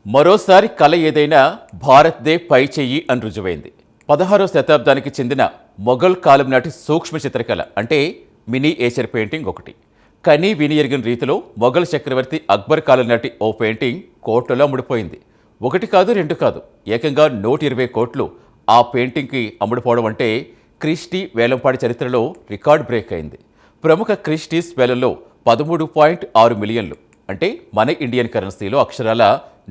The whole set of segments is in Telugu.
మరోసారి కళ ఏదైనా భారత్దే పై చెయ్యి అని రుజువైంది. 16వ శతాబ్దానికి చెందిన మొఘల్ కాలం నాటి సూక్ష్మ చిత్రకళ అంటే మినియేచర్ పెయింటింగ్ ఒకటి. కనీ విని ఎరిగిన రీతిలో మొఘల్ చక్రవర్తి అక్బర్ కాలం నాటి ఓ పెయింటింగ్ కోట్లలో అమ్ముడుపోయింది. ఒకటి కాదు, రెండు కాదు, ఏకంగా 120 కోట్లు ఆ పెయింటింగ్కి అమ్ముడుపోవడం అంటే క్రిస్టీ వేలంపాడి చరిత్రలో రికార్డ్ బ్రేక్ అయింది. ప్రముఖ క్రిస్టీస్ వేలంలో 13.6 మిలియన్లు అంటే మన ఇండియన్ కరెన్సీలో అక్షరాల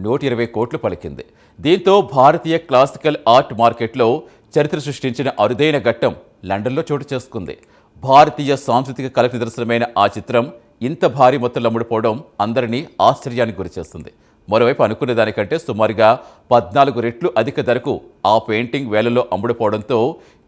120 కోట్లు పలికింది. దీంతో భారతీయ క్లాసికల్ ఆర్ట్ మార్కెట్లో చరిత్ర సృష్టించిన అరుదైన ఘట్టం లండన్లో చోటు చేసుకుంది. భారతీయ సాంస్కృతిక కళకు నిదర్శనమైన ఆ చిత్రం ఇంత భారీ మొత్తంలో అమ్ముడుపోవడం అందరినీ ఆశ్చర్యానికి గురిచేస్తుంది. మరోవైపు అనుకునే దానికంటే సుమారుగా 14 రెట్లు అధిక ధరకు ఆ పెయింటింగ్ వేలంలో అమ్ముడుపోవడంతో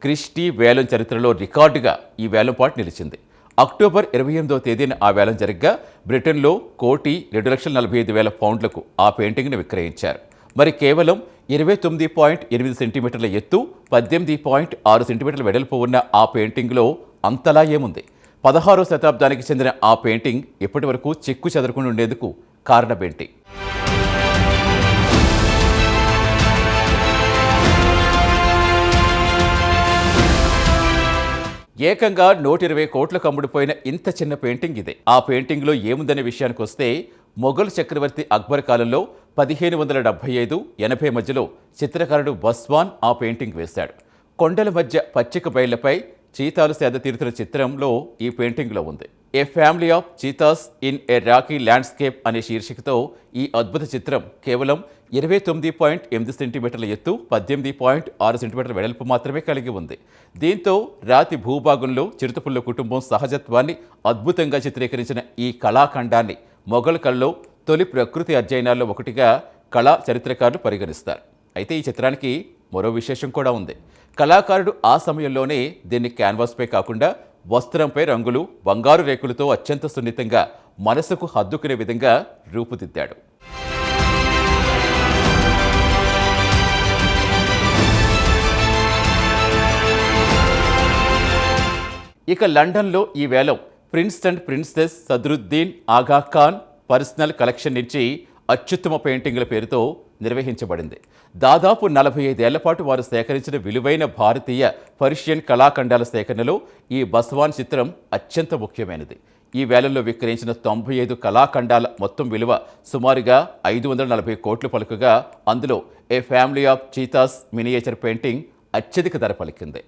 క్రిస్టీ వేలం చరిత్రలో రికార్డుగా ఈ వేలంపాటు నిలిచింది. అక్టోబర్ 28వ తేదీన ఆ వేలం జరగ్గా బ్రిటన్లో 1,02,45,000 పౌండ్లకు ఆ పెయింటింగ్ను విక్రయించారు. మరి కేవలం 29.8 సెంటీమీటర్ల ఎత్తు, 18.6 సెంటీమీటర్ల వెడల్పు ఉన్న ఆ పెయింటింగ్లో అంతలా ఏముంది? 16వ శతాబ్దానికి చెందిన ఆ పెయింటింగ్ ఇప్పటి వరకు చెక్కు చెదరకుండా ఉండేందుకు కారణమేంటి? ఏకంగా 120 కోట్లకు అమ్ముడుపోయిన ఇంత చిన్న పెయింటింగ్ ఇదే. ఆ పెయింటింగ్లో ఏముందనే విషయానికి వస్తే, మొఘల్ చక్రవర్తి అక్బర్ కాలంలో 1575-80 మధ్యలో చిత్రకారుడు బస్వాన్ ఆ పెయింటింగ్ వేశాడు. కొండల మధ్య పచ్చిక బయళ్లపై చీతాలు సేద తీరుతున్న చిత్రంలో ఈ పెయింటింగ్లో ఉంది. A family of cheetahs in a rocky landscape అనే శీర్షికతో ఈ అద్భుత చిత్రం కేవలం 29.8 సెంటీమీటర్ల ఎత్తు, 18.6 సెంటీమీటర్ల వెడల్పు మాత్రమే కలిగి ఉంది. దీంతో రాతి భూభాగంలో చిరుతపుల్ల కుటుంబం సహజత్వాన్ని అద్భుతంగా చిత్రీకరించిన ఈ కళాఖండాన్ని మొఘల్ కళలో తొలి ప్రకృతి అధ్యయనాల్లో ఒకటిగా కళా చరిత్రకారులు పరిగణిస్తారు. అయితే ఈ చిత్రానికి మరో విశేషం కూడా ఉంది. కళాకారుడు ఆ సమయంలోనే దీన్ని క్యాన్వాస్పై కాకుండా వస్త్రంపై రంగులు, బంగారు రేకులతో అత్యంత సున్నితంగా మనసుకు హద్దుకునే విధంగా రూపుదిద్దాడు. ఇక లండన్లో ఈ వేలం prince and princess Sadruddin Agha Khan personal collection నుంచి అత్యుత్తమ పెయింటింగ్ల పేరుతో నిర్వహించబడింది. దాదాపు 45 ఏళ్ల పాటు వారు సేకరించిన విలువైన భారతీయ పర్షియన్ కళాఖండాల సేకరణలో ఈ బస్వాన్ చిత్రం అత్యంత ముఖ్యమైనది. ఈ వేలంలో విక్రయించిన 95 కళాఖండాల మొత్తం విలువ సుమారుగా 540 కోట్లు పలుకగా అందులో a family of cheetahs miniature painting అత్యధిక ధర పలికింది.